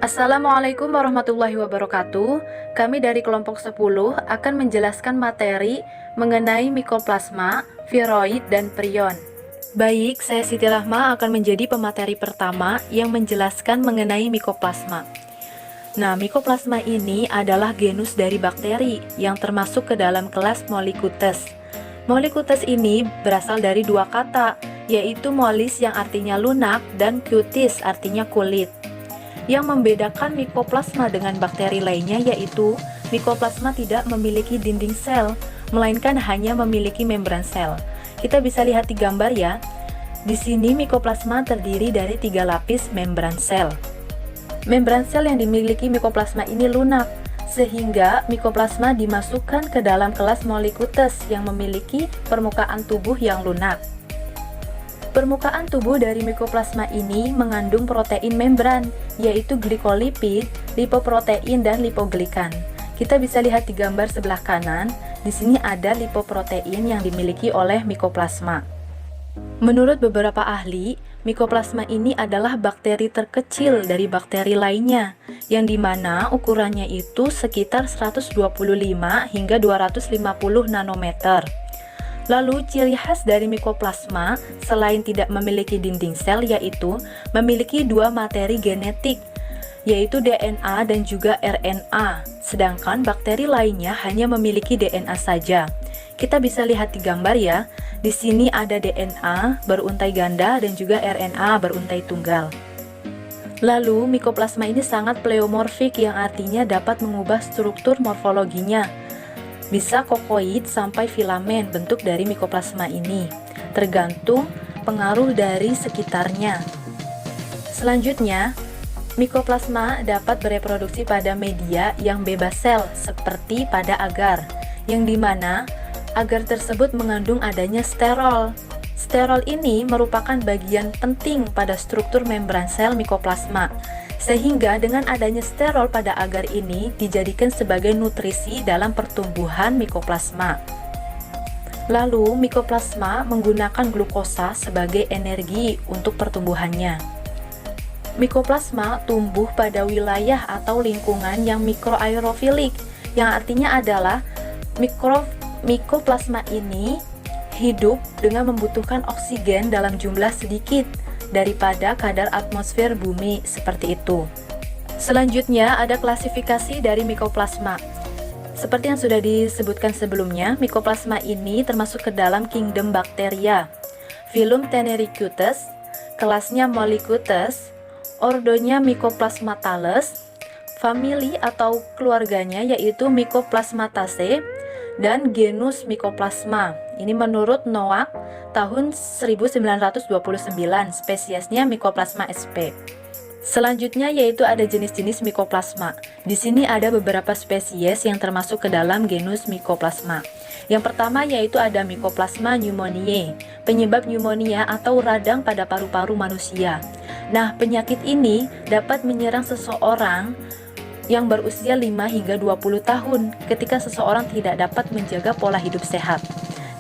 Assalamualaikum warahmatullahi wabarakatuh. Kami dari kelompok 10 akan menjelaskan materi mengenai mikoplasma, viroid, dan prion. Baik, saya Siti Rahma akan menjadi pemateri pertama yang menjelaskan mengenai mikoplasma. Nah, mikoplasma ini adalah genus dari bakteri yang termasuk ke dalam kelas Mollicutes. Mollicutes ini berasal dari dua kata, yaitu mollis yang artinya lunak dan cutis artinya kulit. Yang membedakan mikoplasma dengan bakteri lainnya yaitu mikoplasma tidak memiliki dinding sel, melainkan hanya memiliki membran sel. Kita bisa lihat di gambar ya. Di sini mikoplasma terdiri dari 3 lapis membran sel. Membran sel yang dimiliki mikoplasma ini lunak, sehingga mikoplasma dimasukkan ke dalam kelas Mollicutes yang memiliki permukaan tubuh yang lunak. Permukaan tubuh dari mikoplasma ini mengandung protein membran, yaitu glikolipid, lipoprotein, dan lipoglikan. Kita bisa lihat di gambar sebelah kanan, di sini ada lipoprotein yang dimiliki oleh mikoplasma. Menurut beberapa ahli, mikoplasma ini adalah bakteri terkecil dari bakteri lainnya, yang dimana ukurannya itu sekitar 125 hingga 250 nanometer. Lalu, ciri khas dari mikoplasma selain tidak memiliki dinding sel yaitu memiliki dua materi genetik, yaitu DNA dan juga RNA, sedangkan bakteri lainnya hanya memiliki DNA saja. Kita bisa lihat di gambar ya, di sini ada DNA beruntai ganda dan juga RNA beruntai tunggal. Lalu, mikoplasma ini sangat pleomorfik yang artinya dapat mengubah struktur morfologinya. Bisa kokoid sampai filamen bentuk dari mikoplasma ini, tergantung pengaruh dari sekitarnya. Selanjutnya, mikoplasma dapat bereproduksi pada media yang bebas sel seperti pada agar, yang dimana agar tersebut mengandung adanya sterol. Sterol ini merupakan bagian penting pada struktur membran sel mikoplasma, sehingga dengan adanya sterol pada agar ini dijadikan sebagai nutrisi dalam pertumbuhan mikoplasma. Lalu, mikoplasma menggunakan glukosa sebagai energi untuk pertumbuhannya. Mikoplasma tumbuh pada wilayah atau lingkungan yang mikroaerofilik, yang artinya adalah mikoplasma ini hidup dengan membutuhkan oksigen dalam jumlah sedikit daripada kadar atmosfer bumi seperti itu. Selanjutnya ada klasifikasi dari mikoplasma. Seperti yang sudah disebutkan sebelumnya, mikoplasma ini termasuk ke dalam kingdom Bacteria, filum Tenericutes, kelasnya Mollicutes, ordonya Mycoplasmatales, famili atau keluarganya yaitu Mycoplasmataceae, dan genus Mycoplasma. Ini menurut Noack tahun 1929, spesiesnya Mycoplasma sp. Selanjutnya yaitu ada jenis-jenis mikoplasma. Di sini ada beberapa spesies yang termasuk ke dalam genus Mycoplasma. Yang pertama yaitu ada Mycoplasma pneumoniae, penyebab pneumonia atau radang pada paru-paru manusia. Nah, penyakit ini dapat menyerang seseorang yang berusia 5 hingga 20 tahun ketika seseorang tidak dapat menjaga pola hidup sehat.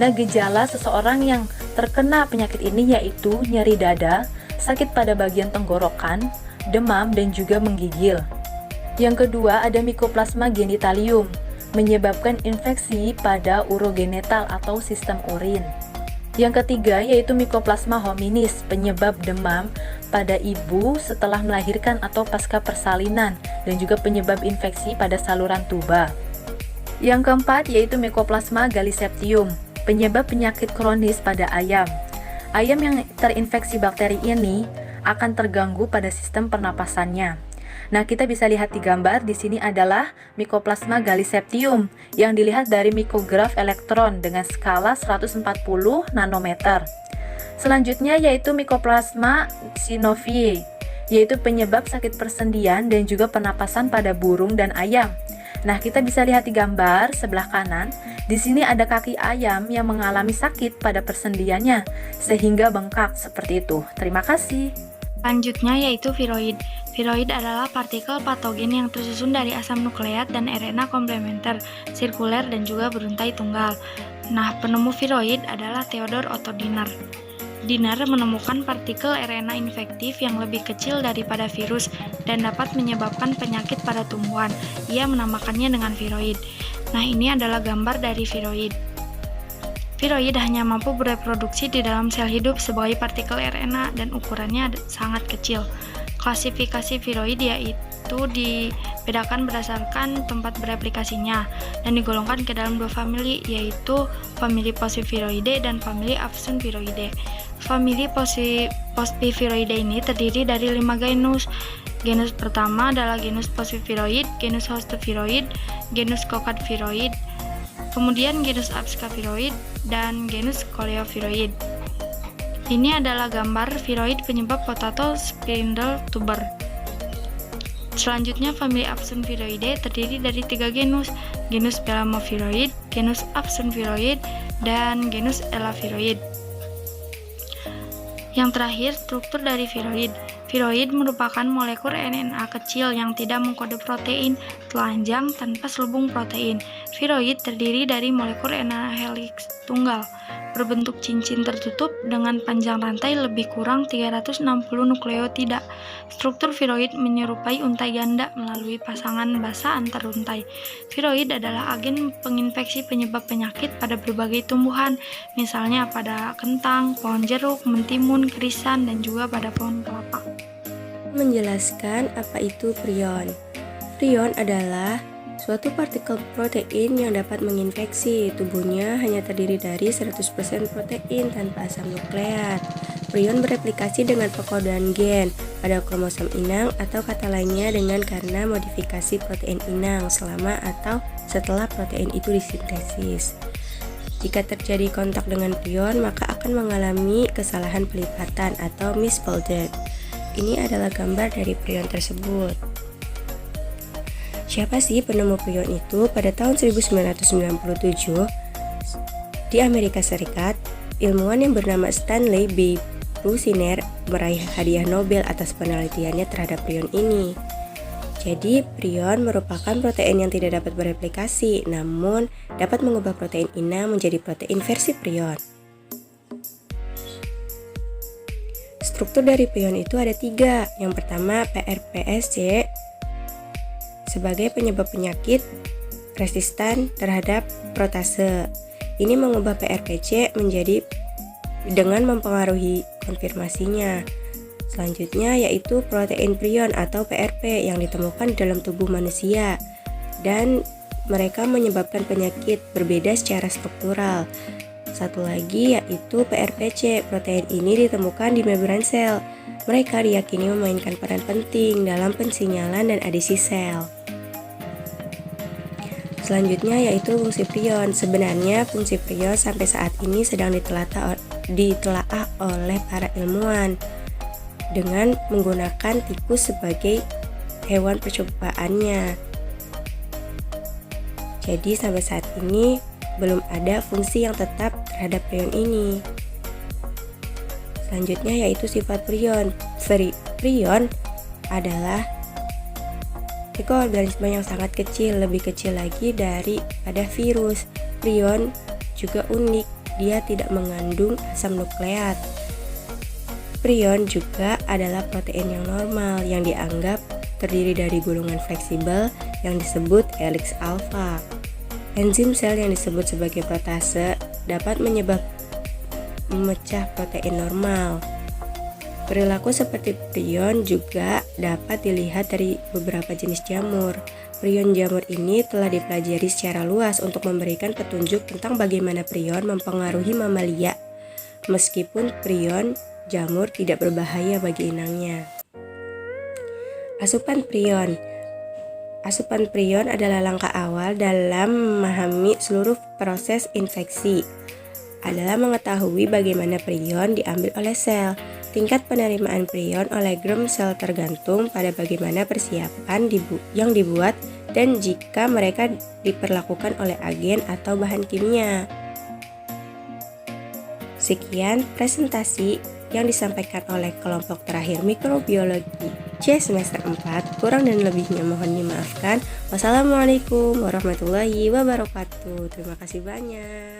Nah, gejala seseorang yang terkena penyakit ini yaitu nyeri dada, sakit pada bagian tenggorokan, demam, dan juga menggigil. Yang kedua ada Mycoplasma genitalium, menyebabkan infeksi pada urogenital atau sistem urin. Yang ketiga yaitu Mycoplasma hominis, penyebab demam pada ibu setelah melahirkan atau pasca persalinan, dan juga penyebab infeksi pada saluran tuba. Yang keempat yaitu Mycoplasma galliseptium, penyebab penyakit kronis pada ayam. Ayam yang terinfeksi bakteri ini akan terganggu pada sistem pernapasannya. Nah, kita bisa lihat di gambar di sini adalah Mycoplasma galliseptium yang dilihat dari mikrograf elektron dengan skala 140 nanometer. Selanjutnya yaitu Mycoplasma synoviae, yaitu penyebab sakit persendian dan juga pernapasan pada burung dan ayam. Nah, kita bisa lihat di gambar sebelah kanan. Di sini ada kaki ayam yang mengalami sakit pada persendiannya sehingga bengkak seperti itu. Terima kasih. Selanjutnya yaitu viroid. Viroid adalah partikel patogen yang tersusun dari asam nukleat dan RNA komplementer, sirkuler, dan juga beruntai tunggal. Nah, penemu viroid adalah Theodor Otto Diner. Dinner menemukan partikel RNA infektif yang lebih kecil daripada virus dan dapat menyebabkan penyakit pada tumbuhan. Ia menamakannya dengan viroid. Nah, ini adalah gambar dari viroid. Viroid hanya mampu bereproduksi di dalam sel hidup sebagai partikel RNA dan ukurannya sangat kecil. Klasifikasi viroid yaitu dibedakan berdasarkan tempat bereplikasinya dan digolongkan ke dalam dua famili, yaitu famili Posiphyroideae dan famili Aphusophyroideae. Famili Posiphyroideae ini terdiri dari 5 genus. Genus pertama adalah genus Posiphyroid, genus Hostophyroid, genus Cocadphyroid, kemudian genus Abscaphyroid, dan genus Coleophyroid. Ini adalah gambar viroid penyebab potato spindle tuber. Selanjutnya, famili Aphusophyroideae terdiri dari 3 genus, genus Pelamophoroid, genus Aphusophyroid, dan genus Elaphyroid. Yang terakhir, struktur dari viroid. Viroid merupakan molekul RNA kecil yang tidak mengkode protein, telanjang tanpa selubung protein. Viroid terdiri dari molekul RNA helix tunggal, berbentuk cincin tertutup dengan panjang rantai lebih kurang 360 nukleotida. Struktur viroid menyerupai untai ganda melalui pasangan basa antar untai. Viroid adalah agen penginfeksi penyebab penyakit pada berbagai tumbuhan, misalnya pada kentang, pohon jeruk, mentimun, krisan, dan juga pada pohon kelapa. Menjelaskan apa itu prion. Prion adalah suatu partikel protein yang dapat menginfeksi. Tubuhnya hanya terdiri dari 100% protein tanpa asam nukleat. Prion bereplikasi dengan pekodean gen pada kromosom inang atau kata lainnya dengan karena modifikasi protein inang selama atau setelah protein itu disintesis. Jika terjadi kontak dengan prion, maka akan mengalami kesalahan pelipatan atau misfolded. Ini adalah gambar dari prion tersebut. Siapa sih penemu prion itu? Pada tahun 1997 di Amerika Serikat, ilmuwan yang bernama Stanley B. Prusiner meraih hadiah Nobel atas penelitiannya terhadap prion ini. Jadi, prion merupakan protein yang tidak dapat bereplikasi, namun dapat mengubah protein inang menjadi protein versi prion. Struktur dari prion itu ada 3. Yang pertama, PRPSC sebagai penyebab penyakit resistan terhadap protase. Ini mengubah PRPC menjadi dengan mempengaruhi konfirmasinya. Selanjutnya yaitu protein prion atau PRP yang ditemukan di dalam tubuh manusia dan mereka menyebabkan penyakit berbeda secara struktural. Satu lagi yaitu PRPC. Protein ini ditemukan di membran sel. Mereka diyakini memainkan peran penting dalam pensinyalan dan adisi sel. Selanjutnya yaitu fungsi prion. Sebenarnya fungsi prion sampai saat ini sedang ditelaah oleh para ilmuwan dengan menggunakan tikus sebagai hewan percobaannya. Jadi sampai saat ini belum ada fungsi yang tetap terhadap prion ini. Selanjutnya yaitu sifat prion. Prion adalah mikroorganisme yang sangat kecil, lebih kecil lagi daripada virus. Prion juga unik, dia tidak mengandung asam nukleat. Prion juga adalah protein yang normal yang dianggap terdiri dari gulungan fleksibel yang disebut helix alpha. Enzim sel yang disebut sebagai protase dapat memecah protein normal. Perilaku seperti prion juga dapat dilihat dari beberapa jenis jamur. Prion jamur ini telah dipelajari secara luas untuk memberikan petunjuk tentang bagaimana prion mempengaruhi mamalia, meskipun prion jamur tidak berbahaya bagi inangnya. Asupan prion. Asupan prion adalah langkah awal dalam memahami seluruh proses infeksi. Adalah mengetahui bagaimana prion diambil oleh sel. Tingkat penerimaan prion oleh germ sel tergantung pada bagaimana persiapan yang dibuat dan jika mereka diperlakukan oleh agen atau bahan kimia. Sekian presentasi yang disampaikan oleh kelompok terakhir mikrobiologi C semester 4. Kurang dan lebihnya mohon dimaafkan. Wassalamualaikum warahmatullahi wabarakatuh. Terima kasih banyak.